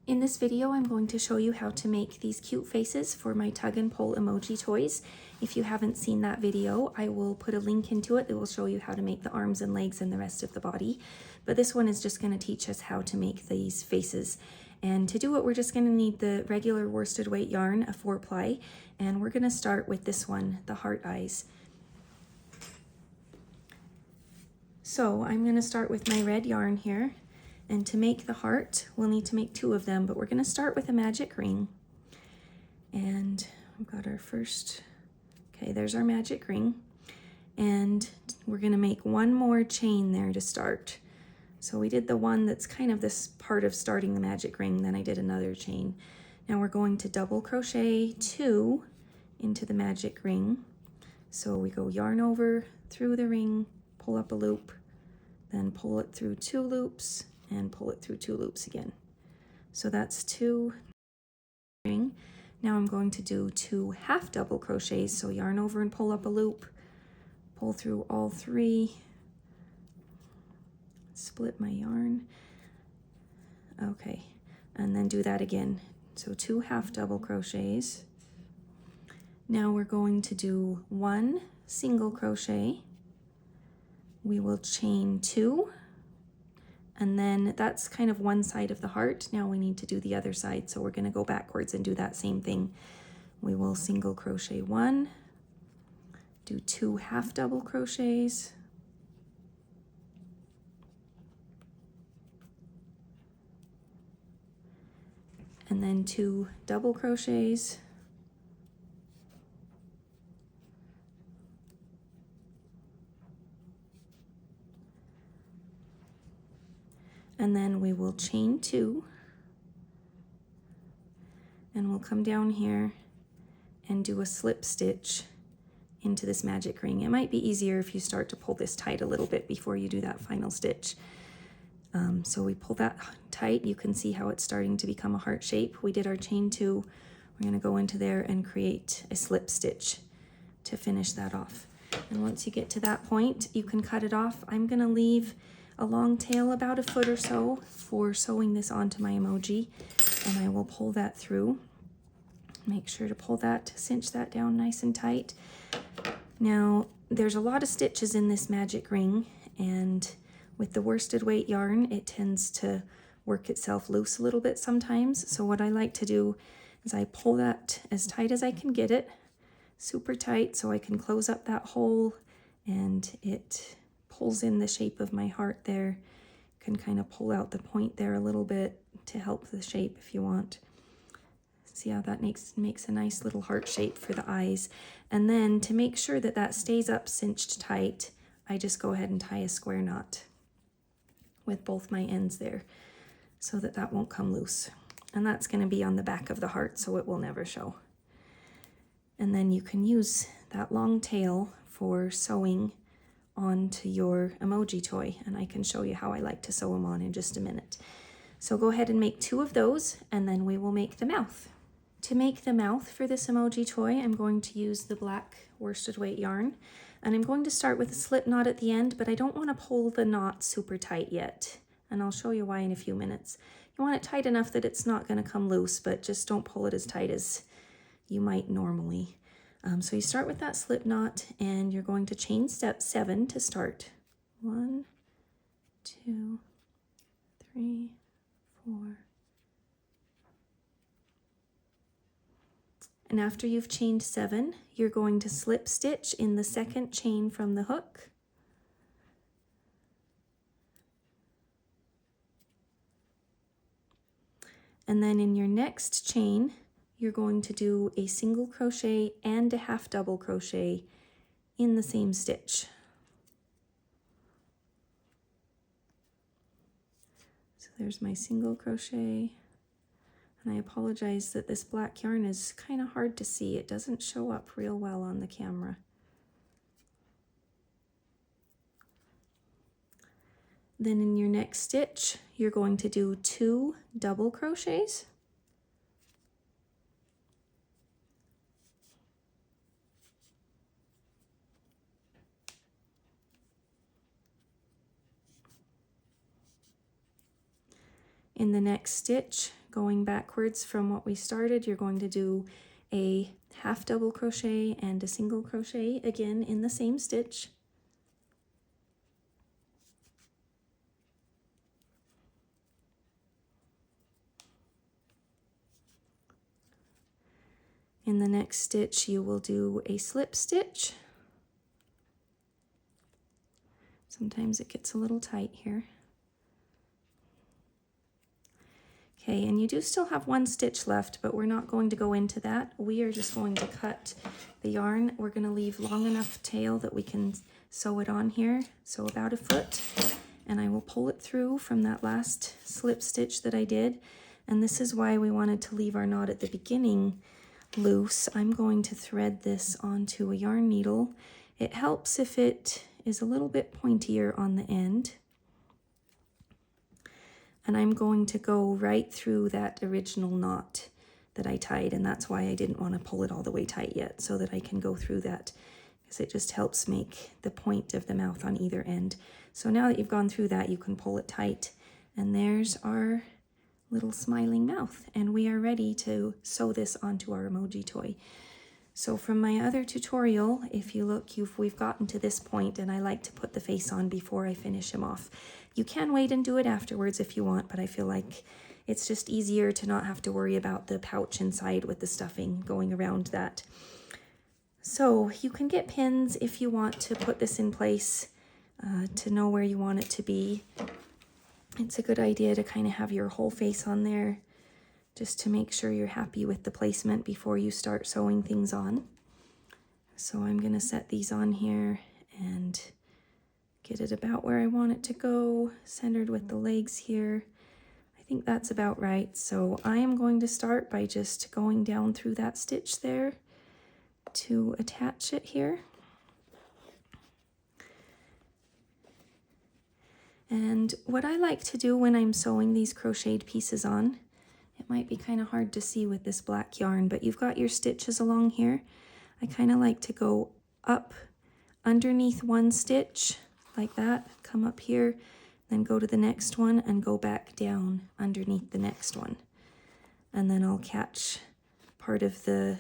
In this video, I'm going to show you how to make these cute faces for my tug and pull emoji toys. If you haven't seen that video, I will put a link into it that will show you how to make the arms and legs and the rest of the body. But this one is just going to teach us how to make these faces. And to do it, we're just going to need the regular worsted weight yarn, a 4-ply, and we're going to start with this one, the heart eyes. So I'm going to start with my red yarn here. And to make the heart, we'll need to make 2 of them, but we're going to start with a magic ring. And we've got our first, okay, there's our magic ring. And we're going to make 1 more chain there to start. So we did the one that's kind of this part of starting the magic ring, then I did another chain. Now we're going to double crochet 2 into the magic ring. So we go yarn over through the ring, pull up a loop, then pull it through 2 loops, and pull it through 2 loops again. So that's 2 ring. Now I'm going to do 2 half double crochets. So yarn over and pull up a loop, pull through all 3, split my yarn. Okay, and then do that again. So 2 half double crochets. Now we're going to do 1 single crochet. We will chain 2. And then that's kind of one side of the heart. Now we need to do the other side. So we're going to go backwards and do that same thing. We will single crochet 1, do 2 half double crochets, and then 2 double crochets, and then we will chain 2, and we'll come down here and do a slip stitch into this magic ring. It might be easier if you start to pull this tight a little bit before you do that final stitch. So we pull that tight. You can see how it's starting to become a heart shape. We did our chain 2. We're going to go into there and create a slip stitch to finish that off. And once you get to that point, you can cut it off. I'm going to leave a long tail about a foot or so for sewing this onto my emoji, and I will pull that through. Make sure to pull that, cinch that down nice and tight. Now there's a lot of stitches in this magic ring, and with the worsted weight yarn it tends to work itself loose a little bit sometimes. So what I like to do is I pull that as tight as I can get it, super tight, so I can close up that hole and it pulls in the shape of my heart there. You can kind of pull out the point there a little bit to help the shape if you want. See how that makes a nice little heart shape for the eyes. And then to make sure that that stays up cinched tight, I just go ahead and tie a square knot with both my ends there so that that won't come loose. And that's going to be on the back of the heart, so it will never show. And then you can use that long tail for sewing onto your emoji toy, and I can show you how I like to sew them on in just a minute. So go ahead and make 2 of those, and then we will make the mouth. To make the mouth for this emoji toy, I'm going to use the black worsted weight yarn, and I'm going to start with a slip knot at the end, but I don't want to pull the knot super tight yet, and I'll show you why in a few minutes. You want it tight enough that it's not going to come loose, but just don't pull it as tight as you might normally. So you start with that slip knot, and you're going to chain step 7 to start. 1, 2, 3, 4. And after you've chained 7, you're going to slip stitch in the 2nd chain from the hook. And then in your next chain, you're going to do a single crochet and a half double crochet in the same stitch. So there's my single crochet. And I apologize that this black yarn is kind of hard to see. It doesn't show up real well on the camera. Then in your next stitch, you're going to do 2 double crochets. In the next stitch, going backwards from what we started, you're going to do a half double crochet and a single crochet again in the same stitch. In the next stitch, you will do a slip stitch. Sometimes it gets a little tight here. Okay, and you do still have one stitch left, but we're not going to go into that. We are just going to cut the yarn. We're going to leave long enough tail that we can sew it on here, so about a foot. And I will pull it through from that last slip stitch that I did. And this is why we wanted to leave our knot at the beginning loose. I'm going to thread this onto a yarn needle. It helps if it is a little bit pointier on the end. And I'm going to go right through that original knot that I tied, and that's why I didn't want to pull it all the way tight yet, so that I can go through that, because it just helps make the point of the mouth on either end. So now that you've gone through that, you can pull it tight, and there's our little smiling mouth, and we are ready to sew this onto our emoji toy. So from my other tutorial, if you look, we've gotten to this point, and I like to put the face on before I finish him off. You can wait and do it afterwards if you want, but I feel like it's just easier to not have to worry about the pouch inside with the stuffing going around that. So you can get pins if you want to put this in place to know where you want it to be. It's a good idea to kind of have your whole face on there, just to make sure you're happy with the placement before you start sewing things on. So I'm going to set these on here and get it about where I want it to go, centered with the legs here. I think that's about right. So I am going to start by just going down through that stitch there to attach it here. And what I like to do when I'm sewing these crocheted pieces on, it might be kind of hard to see with this black yarn, but you've got your stitches along here. I kind of like to go up underneath one stitch like that, come up here, then go to the next one and go back down underneath the next one. And then I'll catch part of the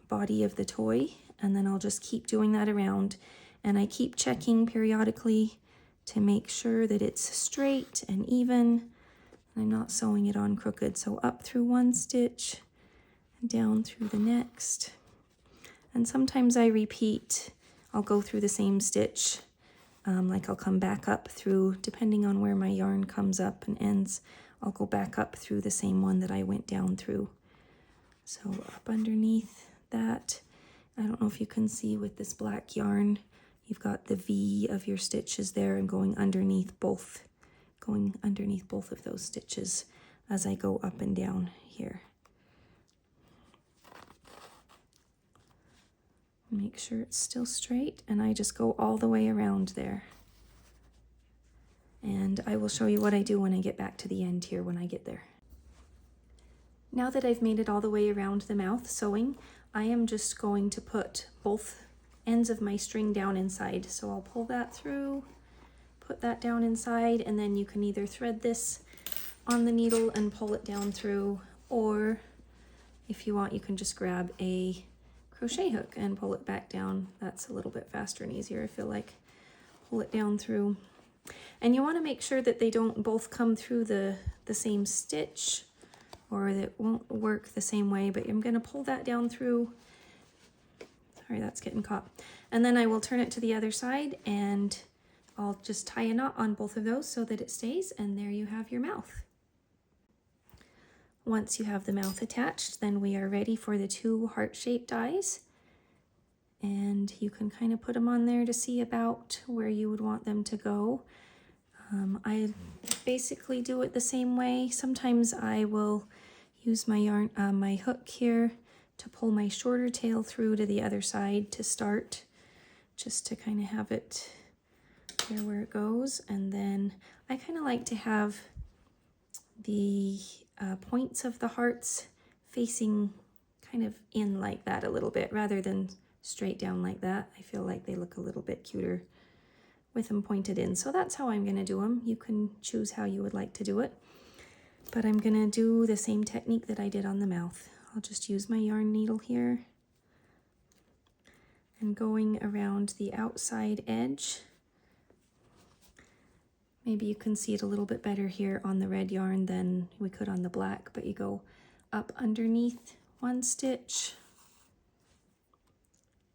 body of the toy, and then I'll just keep doing that around. And I keep checking periodically to make sure that it's straight and even. I'm not sewing it on crooked. So up through one stitch and down through the next. And sometimes I repeat. I'll go through the same stitch. Like I'll come back up through, depending on where my yarn comes up and ends, I'll go back up through the same one that I went down through. So up underneath that, I don't know if you can see with this black yarn, you've got the V of your stitches there and going underneath both of those stitches as I go up and down here. Make sure it's still straight, and I just go all the way around there. And I will show you what I do when I get back to the end here when I get there. Now that I've made it all the way around the mouth sewing, I am just going to put both ends of my string down inside. So I'll pull that through, put that down inside, and then you can either thread this on the needle and pull it down through, or if you want, you can just grab a crochet hook and pull it back down. That's a little bit faster and easier, I feel like. Pull it down through. And you want to make sure that they don't both come through the same stitch, or that won't work the same way, but I'm going to pull that down through. Sorry, that's getting caught. And then I will turn it to the other side, and I'll just tie a knot on both of those so that it stays, and there you have your mouth. Once you have the mouth attached, then we are ready for the 2 heart-shaped eyes. And you can kind of put them on there to see about where you would want them to go. I basically do it the same way. Sometimes I will use my yarn, my hook here to pull my shorter tail through to the other side to start, just to kind of have it there where it goes. And then I kind of like to have the points of the hearts facing kind of in like that a little bit, rather than straight down like that. I feel like they look a little bit cuter with them pointed in. So that's how I'm going to do them. You can choose how you would like to do it. But I'm gonna do the same technique that I did on the mouth. I'll just use my yarn needle here and going around the outside edge. Maybe you can see it a little bit better here on the red yarn than we could on the black, but you go up underneath one stitch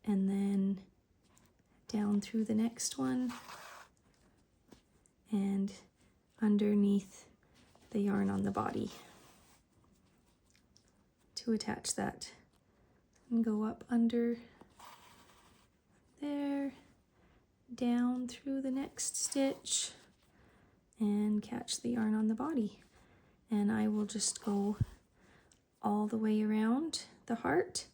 and then down through the next one and underneath the yarn on the body to attach that, and go up under there, down through the next stitch and catch the yarn on the body. And I will just go all the way around the heart,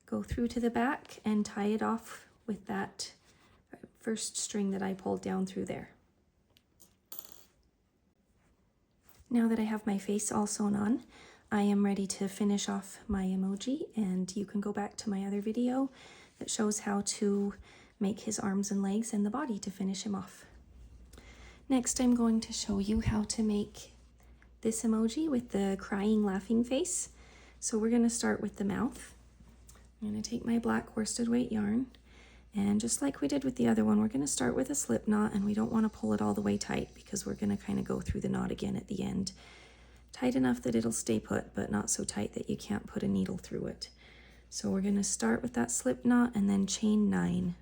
go through to the back and tie it off with that first string that I pulled down through there. Now that I have my face all sewn on, I am ready to finish off my emoji, and you can go back to my other video that shows how to make his arms and legs and the body to finish him off. Next, I'm going to show you how to make this emoji with the crying laughing face. So we're going to start with the mouth. I'm going to take my black worsted weight yarn, and just like we did with the other one, we're going to start with a slip knot, and we don't want to pull it all the way tight because we're going to kind of go through the knot again at the end. Tight enough that it'll stay put, but not so tight that you can't put a needle through it. So we're going to start with that slip knot and then chain 9.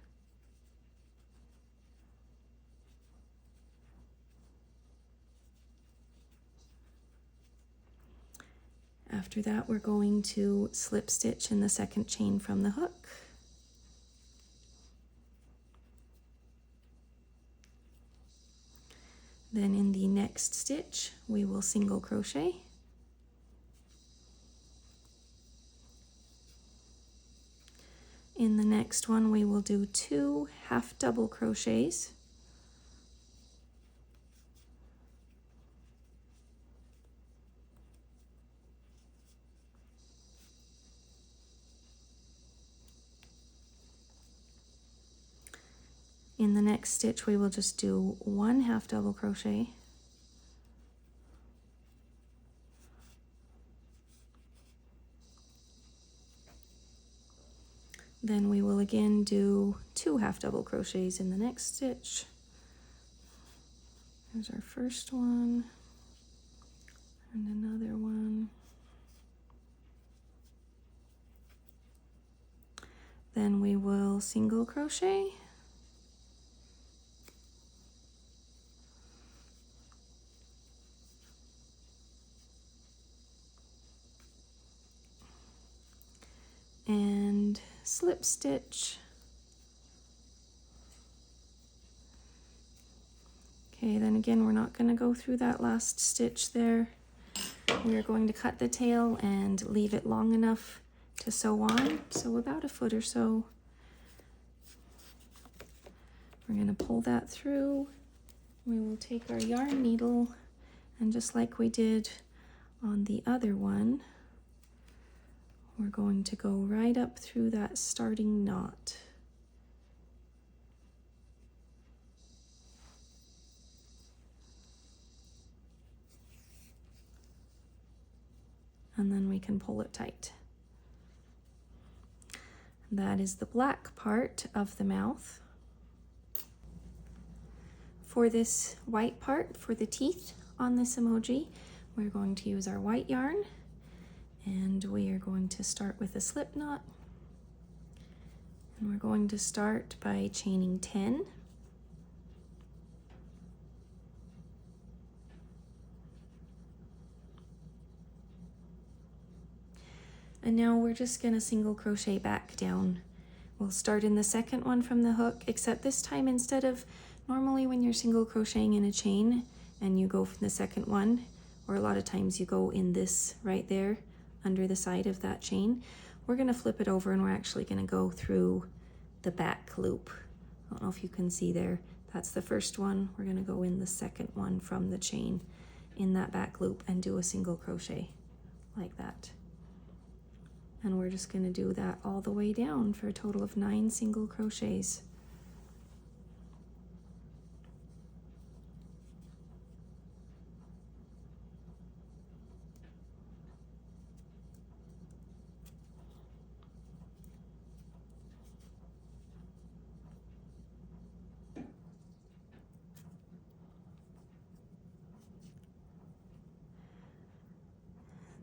After that, we're going to slip stitch in the second chain from the hook. Then in the next stitch, we will single crochet. In the next one, we will do 2 half double crochets. In the next stitch, we will just do 1 half double crochet. Then we will again do 2 half double crochets in the next stitch. There's our first one, and another one. Then we will single crochet. And slip stitch. Okay, then again, we're not going to go through that last stitch there. We're going to cut the tail and leave it long enough to sew on, so about 1 foot or so. We're going to pull that through. We will take our yarn needle, and just like we did on the other one, we're going to go right up through that starting knot. And then we can pull it tight. That is the black part of the mouth. For this white part, for the teeth on this emoji, we're going to use our white yarn. And we are going to start with a slip knot, and we're going to start by chaining 10. And now we're just going to single crochet back down. We'll start in the second one from the hook, except this time, instead of normally when you're single crocheting in a chain and you go from the second one, or a lot of times you go in this right there under the side of that chain, we're going to flip it over and we're actually going to go through the back loop. I don't know if you can see there. That's the first one. We're going to go in the second one from the chain in that back loop and do a single crochet like that. And we're just going to do that all the way down for a total of 9 single crochets.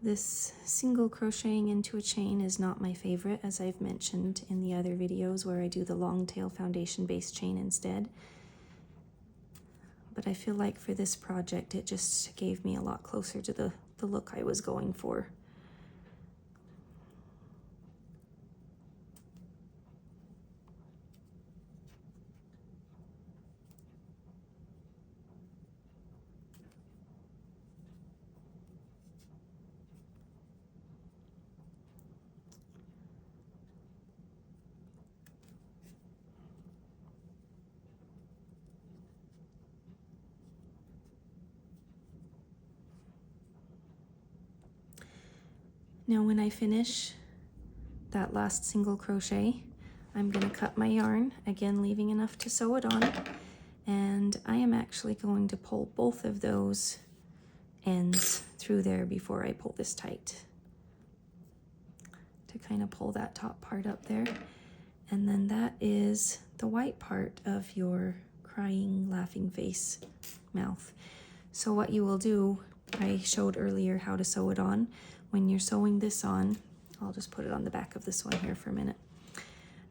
This single crocheting into a chain is not my favorite, as I've mentioned in the other videos where I do the long tail foundation base chain instead. But I feel like for this project it just gave me a lot closer to the look I was going for. Now when I finish that last single crochet, I'm going to cut my yarn, again leaving enough to sew it on, and I am actually going to pull both of those ends through there before I pull this tight, to kind of pull that top part up there. And then that is the white part of your crying, laughing face mouth. So what you will do, I showed earlier how to sew it on. When you're sewing this on, I'll just put it on the back of this one here for a minute.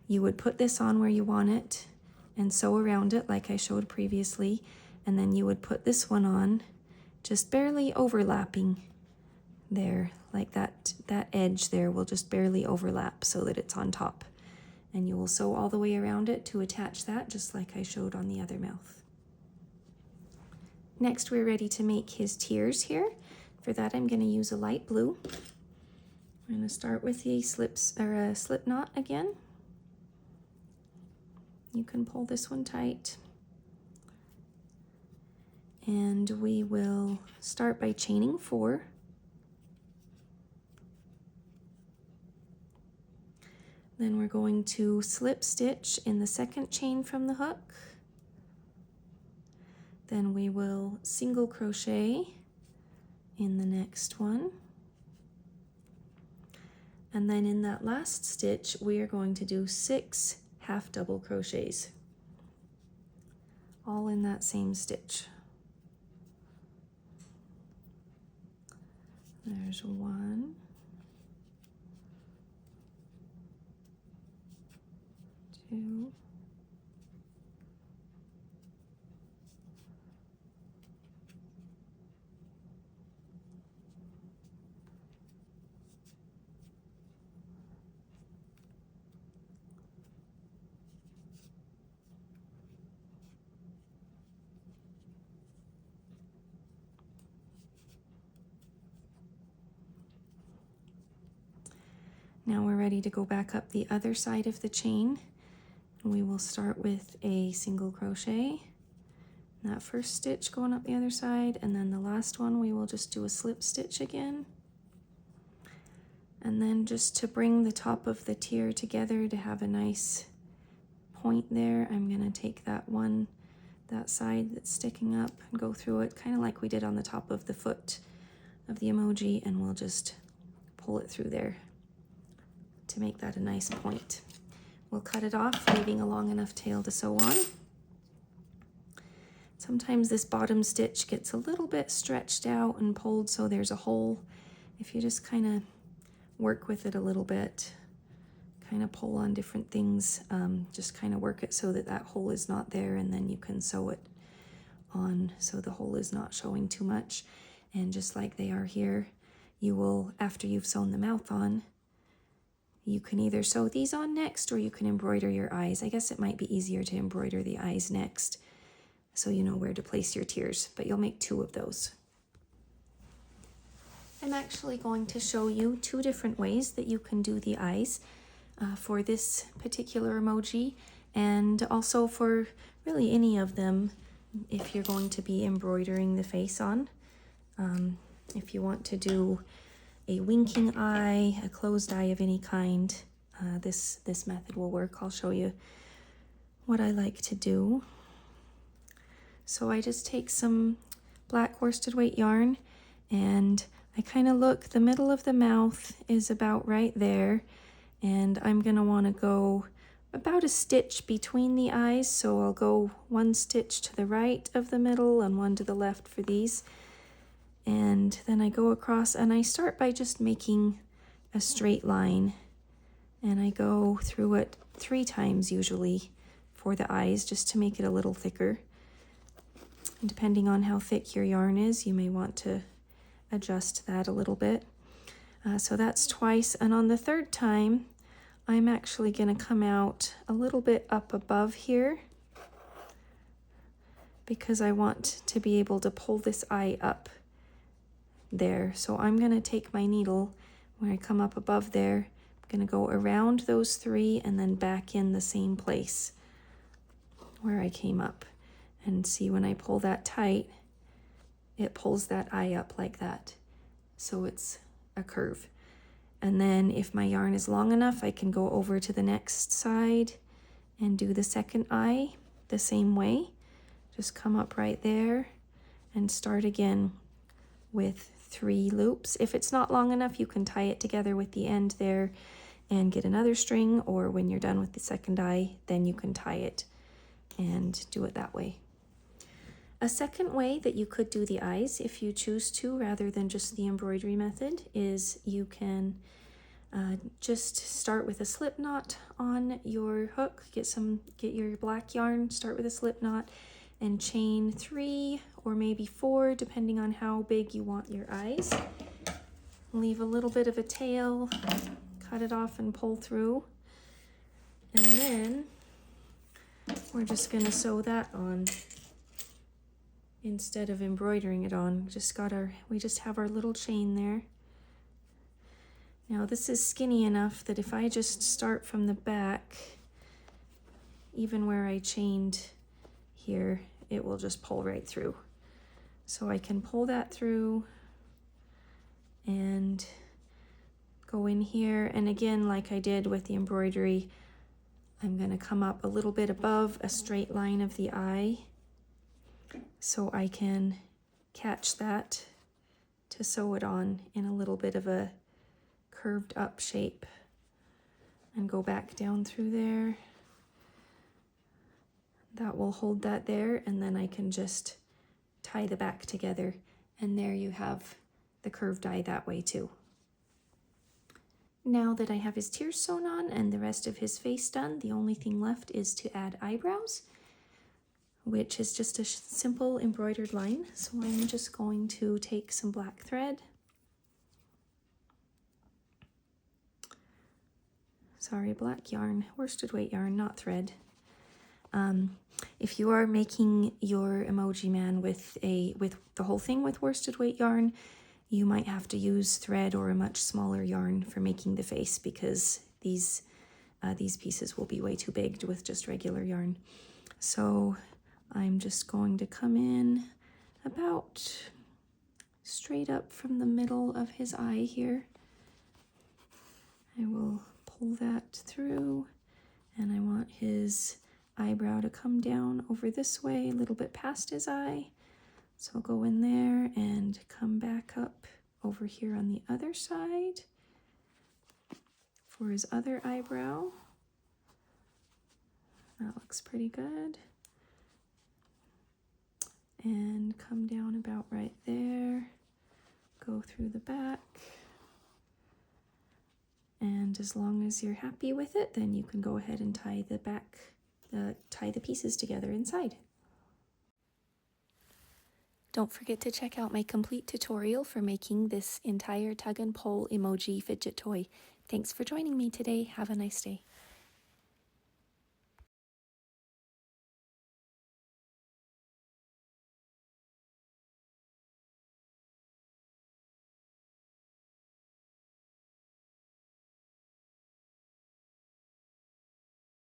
You would put this on where you want it and sew around it like I showed previously, and then you would put this one on just barely overlapping there, like that edge there will just barely overlap so that it's on top. And you will sew all the way around it to attach that, just like I showed on the other mouth. Next, we're ready to make his tears here. For that, I'm going to use a light blue. I'm going to start with a slip knot again. You can pull this one tight. And we will start by chaining 4. Then we're going to slip stitch in the second chain from the hook. Then we will single crochet in the next one. And then in that last stitch, we are going to do 6 half double crochets, all in that same stitch. There's 1, 2, 'Now we're ready to go back up the other side of the chain. We will start with a single crochet, that first stitch going up the other side, and then the last one we will just do a slip stitch again. And then just to bring the top of the tier together to have a nice point there, I'm going to take that side that's sticking up and go through it, kind of like we did on the top of the foot of the emoji, and we'll just pull it through there to make that a nice point. We'll cut it off, leaving a long enough tail to sew on. Sometimes this bottom stitch gets a little bit stretched out and pulled so there's a hole. If you just kind of work with it a little bit, kind of pull on different things, just kind of work it so that hole is not there, and then you can sew it on so the hole is not showing too much. And just like they are here, you will, after you've sewn the mouth on, you can either sew these on next or you can embroider your eyes. I guess it might be easier to embroider the eyes next so you know where to place your tiers, but you'll make 2 of those. I'm actually going to show you 2 different ways that you can do the eyes for this particular emoji, and also for really any of them if you're going to be embroidering the face on. If you want to do a winking eye, a closed eye of any kind, this method will work. I'll show you what I like to do. So I just take some black worsted weight yarn, and I kind of look, the middle of the mouth is about right there, and I'm going to want to go about a stitch between the eyes, so I'll go 1 stitch to the right of the middle and 1 to the left for these. And then I go across and I start by just making a straight line, and I go through it 3 times usually for the eyes, just to make it a little thicker. And depending on how thick your yarn is, you may want to adjust that a little bit. So that's twice, and on the 3rd time I'm actually going to come out a little bit up above here, because I want to be able to pull this eye up there. So I'm going to take my needle, when I come up above there, I'm going to go around those 3 and then back in the same place where I came up. And see, when I pull that tight, it pulls that eye up like that. So it's a curve. And then if my yarn is long enough, I can go over to the next side and do the 2nd eye the same way. Just come up right there and start again with 3 loops. If it's not long enough, you can tie it together with the end there and get another string, or when you're done with the 2nd eye, then you can tie it and do it that way. A second way that you could do the eyes, if you choose to, rather than just the embroidery method, is you can just start with a slip knot on your hook. Get your black yarn, start with a slip knot, and chain 3 or maybe 4, depending on how big you want your eyes. Leave a little bit of a tail, cut it off and pull through, and then we're just going to sew that on instead of embroidering it on. We just have our little chain there. Now this is skinny enough that if I just start from the back, even where I chained here, it will just pull right through. So I can pull that through and go in here, and again, like I did with the embroidery, I'm going to come up a little bit above a straight line of the eye so I can catch that to sew it on in a little bit of a curved up shape, and go back down through there. That will hold that there, and then I can just tie the back together, and there you have the curved eye that way too. Now that I have his tears sewn on and the rest of his face done, the only thing left is to add eyebrows, which is just a simple embroidered line. So I'm just going to take some black thread. Sorry, black yarn, worsted weight yarn, not thread. If you are making your emoji man with the whole thing with worsted weight yarn, you might have to use thread or a much smaller yarn for making the face, because these pieces will be way too big with just regular yarn. So I'm just going to come in about straight up from the middle of his eye here. I will pull that through, and I want his eyebrow to come down over this way, a little bit past his eye. So I'll go in there and come back up over here on the other side for his other eyebrow. That looks pretty good. And come down about right there, go through the back. And as long as you're happy with it, then you can go ahead and tie the pieces together inside. Don't forget to check out my complete tutorial for making this entire tug and pull emoji fidget toy. Thanks for joining me today. Have a nice day.